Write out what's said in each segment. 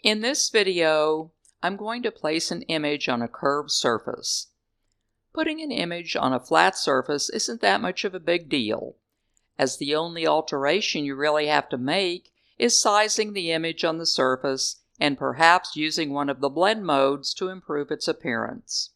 In this video, I'm going to place an image on a curved surface. Putting an image on a flat surface isn't that much of a big deal, as the only alteration you really have to make is sizing the image on the surface and perhaps using one of the blend modes to improve its appearance.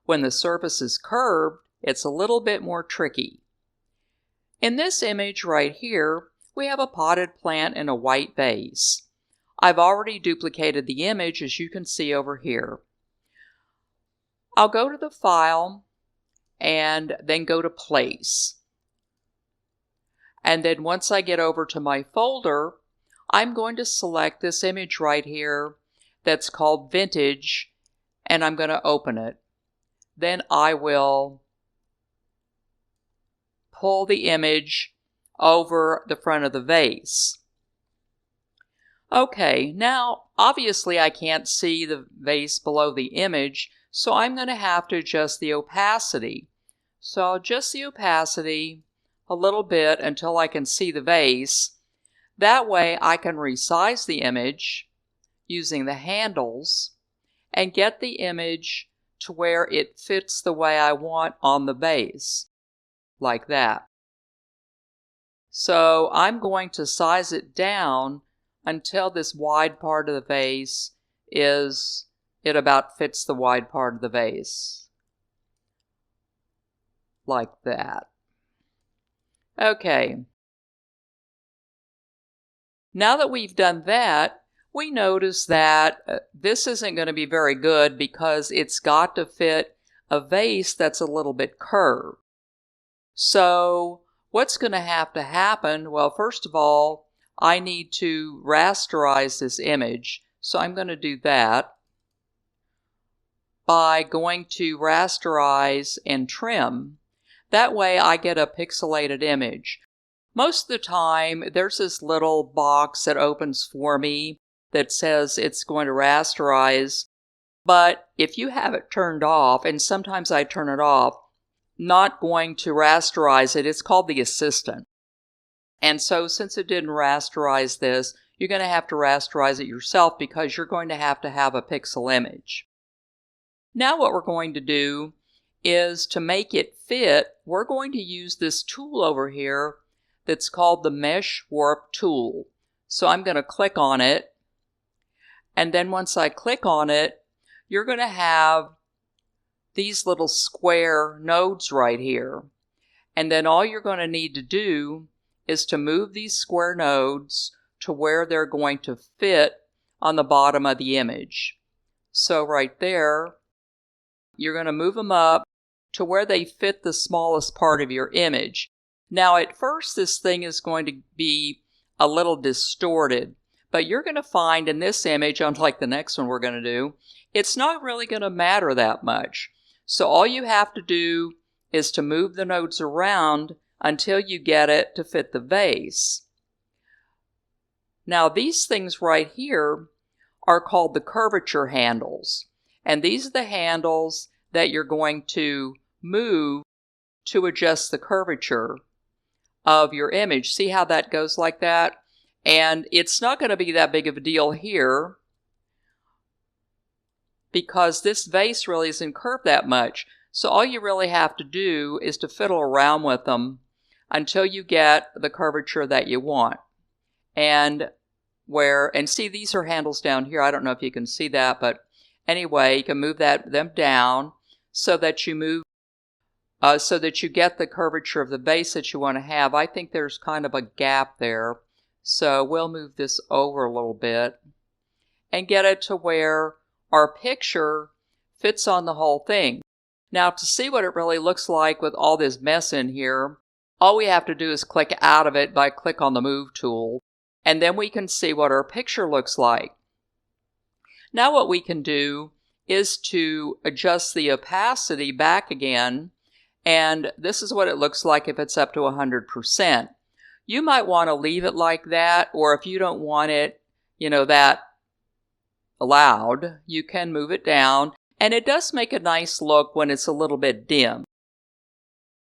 When the surface is curved, it's a little bit more tricky. In this image right here, we have a potted plant in a white vase. I've already duplicated the image, as you can see over here. I'll go to the File and then go to Place. And then once I get over to my folder, I'm going to select this image right here that's called Vintage, and I'm going to open it. Then I will pull the image over the front of the vase. Okay, now obviously I can't see the vase below the image, so I'm going to have to adjust the opacity. So I'll adjust the opacity a little bit until I can see the vase. That way I can resize the image using the handles and get the image to where it fits the way I want on the vase, like that. So I'm going to size it down until this wide part of the vase it about fits the wide part of the vase. Like that. Okay. Now that we've done that, we notice that this isn't going to be very good because it's got to fit a vase that's a little bit curved. So what's going to happen? Well, first of all, I need to rasterize this image. So I'm going to do that by going to Rasterize and Trim. That way I get a pixelated image. Most of the time, there's this little box that opens for me that says it's going to rasterize. But if you have it turned off, and sometimes I turn it off, not going to rasterize it, it's called the Assistant. And so since it didn't rasterize this, you're going to have to rasterize it yourself because you're going to have a pixel image. Now what we're going to do is to make it fit, we're going to use this tool over here that's called the Mesh Warp tool. So I'm going to click on it, and then once I click on it, you're going to have these little square nodes right here. And then all you're going to need to do is to move these square nodes to where they're going to fit on the bottom of the image. So right there, you're going to move them up to where they fit the smallest part of your image. Now at first this thing is going to be a little distorted, but you're going to find in this image, unlike the next one we're going to do, it's not really going to matter that much. So all you have to do is to move the nodes around until you get it to fit the vase. Now these things right here are called the curvature handles. And these are the handles that you're going to move to adjust the curvature of your image. See how that goes like that? And it's not going to be that big of a deal here because this vase really isn't curved that much. So all you really have to do is to fiddle around with them until you get the curvature that you want. And see, these are handles down here. I don't know if you can see that, but anyway, you can move them down so that you get the curvature of the vase that you want to have. I think there's kind of a gap there, so we'll move this over a little bit and get it to where our picture fits on the whole thing. Now, to see what it really looks like with all this mess in here, all we have to do is click out of it by click on the Move tool, and then we can see what our picture looks like. Now what we can do is to adjust the opacity back again, and this is what it looks like if it's up to 100%. You might want to leave it like that, or if you don't want it, that loud, you can move it down, and it does make a nice look when it's a little bit dim.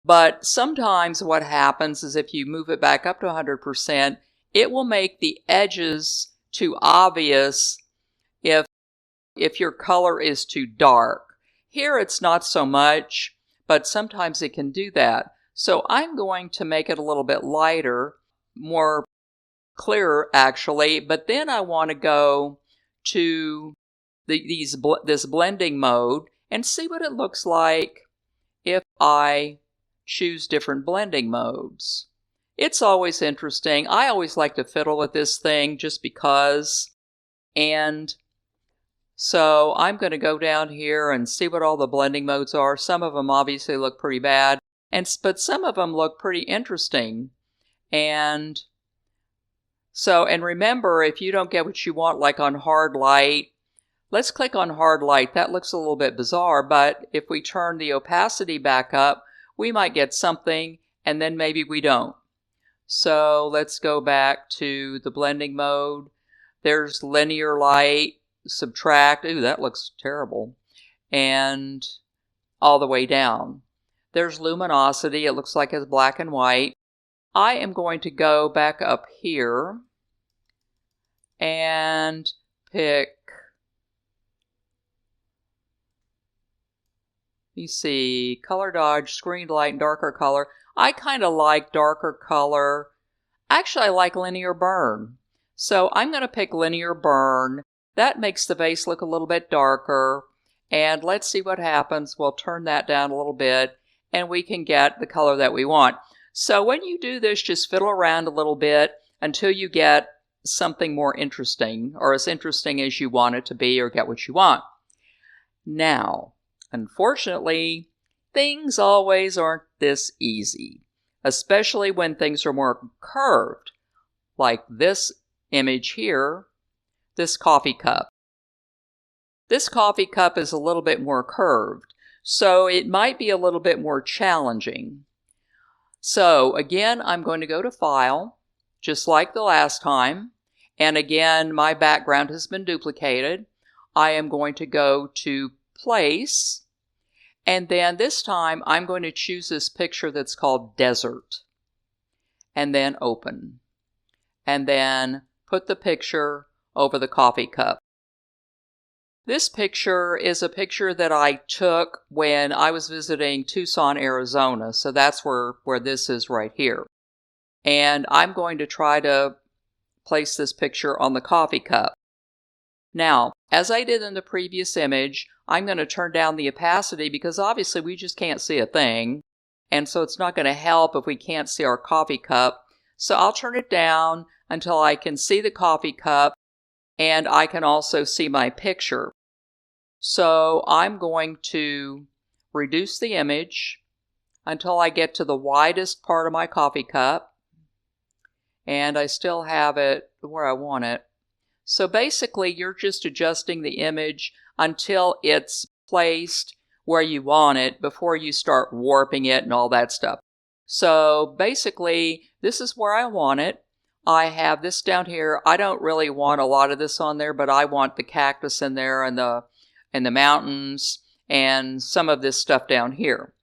But sometimes what happens is if you move it back up to 100%, it will make the edges too obvious if your color is too dark. Here it's not so much, but sometimes it can do that. So I'm going to make it a little bit lighter, more clearer actually, but then I want to go to this blending mode and see what it looks like if I choose different blending modes. It's always interesting. I always like to fiddle with this thing just because. And so I'm going to go down here and see what all the blending modes are. Some of them obviously look pretty bad, but some of them look pretty interesting. And remember, if you don't get what you want, like on hard light, let's click on hard light. That looks a little bit bizarre, but if we turn the opacity back up, we might get something, and then maybe we don't. So let's go back to the blending mode. There's linear light, subtract. Ooh, that looks terrible. And all the way down. There's luminosity. It looks like it's black and white. I am going to go back up here and pick, you see, color dodge, screen light, darker color. I kind of like darker color. Actually, I like linear burn. So I'm going to pick linear burn. That makes the vase look a little bit darker. And let's see what happens. We'll turn that down a little bit and we can get the color that we want. So when you do this, just fiddle around a little bit until you get something more interesting, or as interesting as you want it to be, or get what you want. Now, unfortunately, things always aren't this easy, especially when things are more curved, like this image here, this coffee cup. This coffee cup is a little bit more curved, so it might be a little bit more challenging. So again, I'm going to go to File, just like the last time. And again, my background has been duplicated. I am going to go to Place. And then this time, I'm going to choose this picture that's called Desert. And then Open. And then put the picture over the coffee cup. This picture is a picture that I took when I was visiting Tucson, Arizona. So that's where this is right here. And I'm going to try to place this picture on the coffee cup. Now, as I did in the previous image, I'm going to turn down the opacity because obviously we just can't see a thing. And so it's not going to help if we can't see our coffee cup. So I'll turn it down until I can see the coffee cup. And I can also see my picture. So I'm going to reduce the image until I get to the widest part of my coffee cup. And I still have it where I want it. So basically, you're just adjusting the image until it's placed where you want it before you start warping it and all that stuff. So basically, this is where I want it. I have this down here. I don't really want a lot of this on there, but I want the cactus in there and the mountains and some of this stuff down here.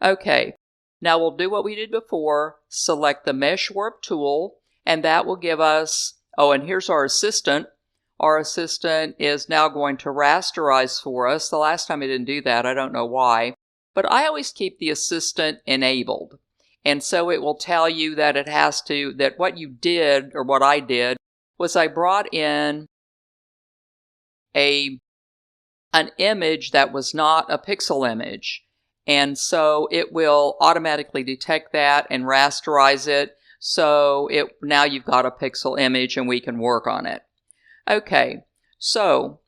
Okay, now we'll do what we did before. Select the Mesh Warp tool, and that will give us, oh, and here's our assistant. Our assistant is now going to rasterize for us. The last time I didn't do that, I don't know why, but I always keep the assistant enabled. And so it will tell you that it has to, that what you did, or what I did, was I brought in an image that was not a pixel image. And so it will automatically detect that and rasterize it. So now you've got a pixel image and we can work on it. Okay, so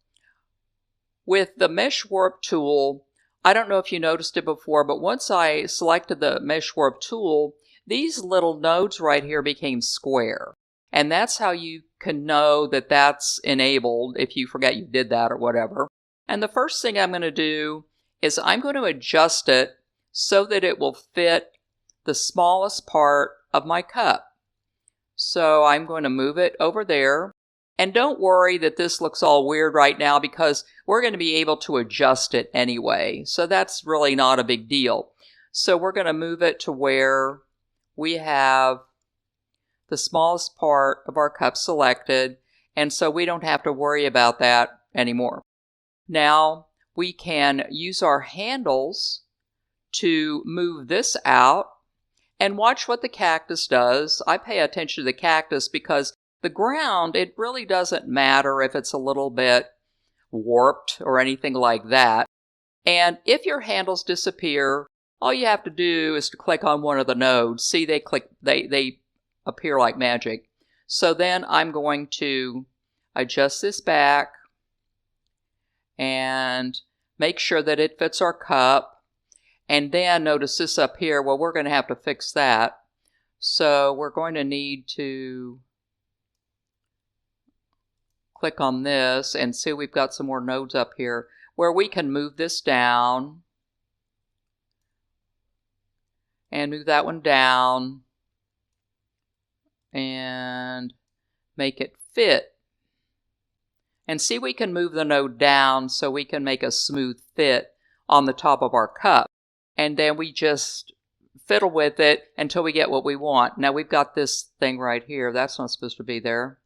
with the Mesh Warp tool, I don't know if you noticed it before, but once I selected the Mesh Warp tool, these little nodes right here became square. And that's how you can know that that's enabled if you forget you did that or whatever. And the first thing I'm going to do is I'm going to adjust it so that it will fit the smallest part of my cup. So I'm going to move it over there. And don't worry that this looks all weird right now because we're going to be able to adjust it anyway. So that's really not a big deal. So we're going to move it to where we have the smallest part of our cup selected. And so we don't have to worry about that anymore. Now we can use our handles to move this out and watch what the cactus does. I pay attention to the cactus because the ground, it really doesn't matter if it's a little bit warped or anything like that. And if your handles disappear, all you have to do is to click on one of the nodes. See, they appear like magic. So then I'm going to adjust this back and make sure that it fits our cup. And then notice this up here. Well, we're going to have to fix that. So we're going to need to click on this and see we've got some more nodes up here where we can move this down and move that one down and make it fit. And see, we can move the node down so we can make a smooth fit on the top of our cup. And then we just fiddle with it until we get what we want. Now we've got this thing right here. That's not supposed to be there.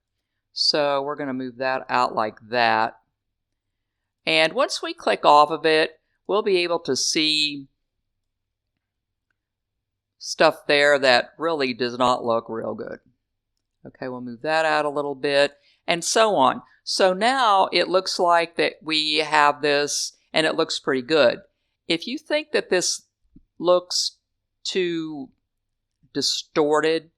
So we're going to move that out like that. And once we click off of it, we'll be able to see stuff there that really does not look real good. Okay, we'll move that out a little bit, and so on. So now it looks like that we have this, and it looks pretty good. If you think that this looks too distorted,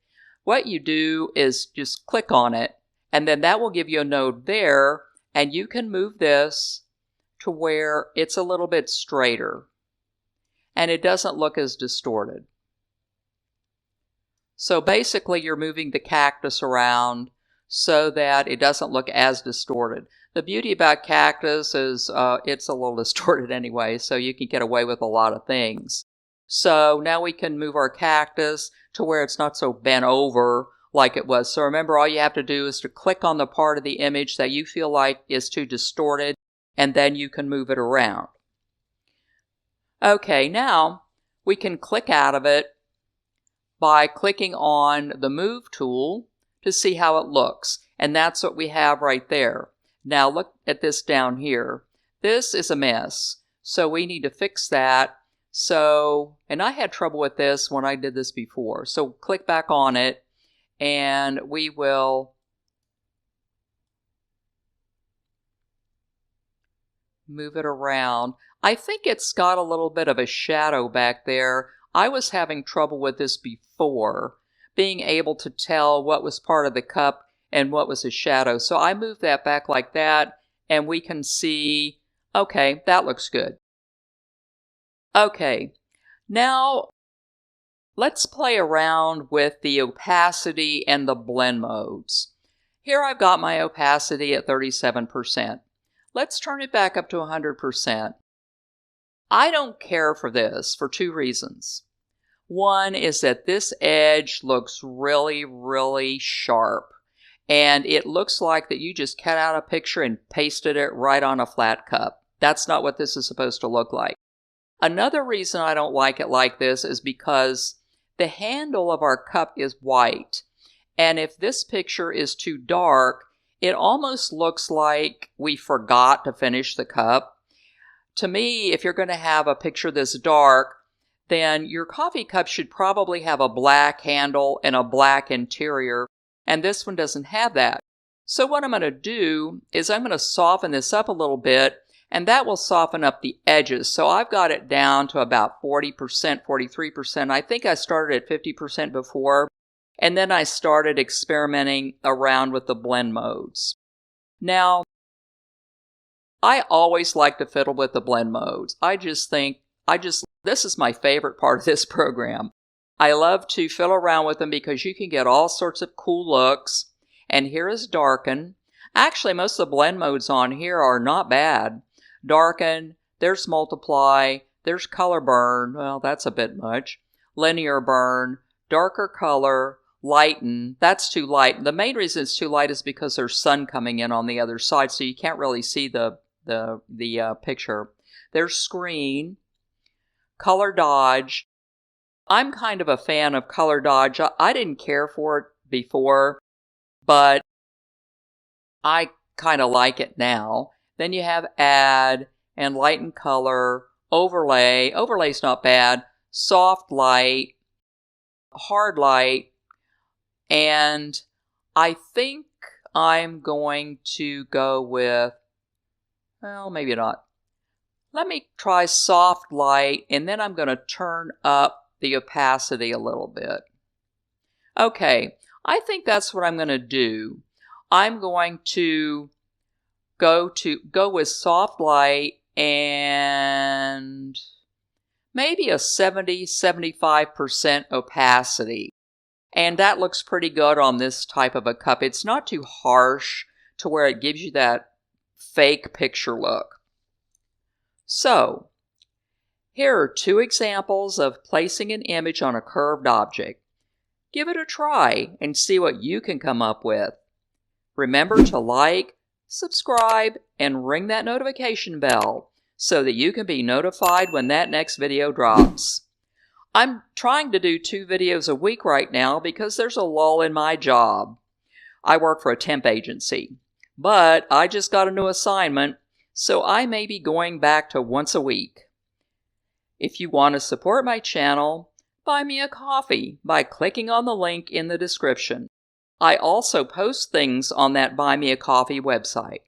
what you do is just click on it, and then that will give you a node there, and you can move this to where it's a little bit straighter, and it doesn't look as distorted. So basically you're moving the cactus around so that it doesn't look as distorted. The beauty about cactus is it's a little distorted anyway, so you can get away with a lot of things. So now we can move our cactus to where it's not so bent over like it was. So remember, all you have to do is to click on the part of the image that you feel like is too distorted, and then you can move it around. Okay, now we can click out of it by clicking on the Move tool to see how it looks. And that's what we have right there. Now look at this down here. This is a mess. So we need to fix that. So, and I had trouble with this when I did this before. So click back on it and we will move it around. I think it's got a little bit of a shadow back there. I was having trouble with this before, being able to tell what was part of the cup and what was a shadow. So I moved that back like that, and we can see, okay, that looks good. Okay, now let's play around with the opacity and the blend modes. Here I've got my opacity at 37%. Let's turn it back up to 100%. I don't care for this for two reasons. One is that this edge looks really, really sharp. And it looks like that you just cut out a picture and pasted it right on a flat cup. That's not what this is supposed to look like. Another reason I don't like it like this is because the handle of our cup is white. And if this picture is too dark, it almost looks like we forgot to finish the cup. To me, if you're going to have a picture this dark, then your coffee cup should probably have a black handle and a black interior, and this one doesn't have that. So what I'm going to do is I'm going to soften this up a little bit, and that will soften up the edges. So I've got it down to about 40%, 43%. I think I started at 50% before, and then I started experimenting around with the blend modes. Now, I always like to fiddle with the blend modes. This is my favorite part of this program. I love to fiddle around with them because you can get all sorts of cool looks. And here is darken. Actually, most of the blend modes on here are not bad. Darken, there's multiply, there's color burn. Well, that's a bit much. Linear burn, darker color, lighten. That's too light. The main reason it's too light is because there's sun coming in on the other side, so you can't really see the picture. There's screen, color dodge. I'm kind of a fan of color dodge. I didn't care for it before, but I kind of like it now. Then you have add and lighten color, overlay. Overlay's not bad. Soft light, hard light, and I think I'm going to go with, well, maybe not. Let me try soft light, and then I'm going to turn up the opacity a little bit. Okay, I think that's what I'm going to do. I'm going to go with soft light and maybe a 70-75% opacity. And that looks pretty good on this type of a cup. It's not too harsh to where it gives you that fake picture look. So, here are 2 examples of placing an image on a curved object. Give it a try and see what you can come up with. Remember to like, subscribe, and ring that notification bell so that you can be notified when that next video drops. I'm trying to do 2 videos a week right now because there's a lull in my job. I work for a temp agency, but I just got a new assignment, so I may be going back to once a week. If you want to support my channel, buy me a coffee by clicking on the link in the description. I also post things on that Buy Me a Coffee website.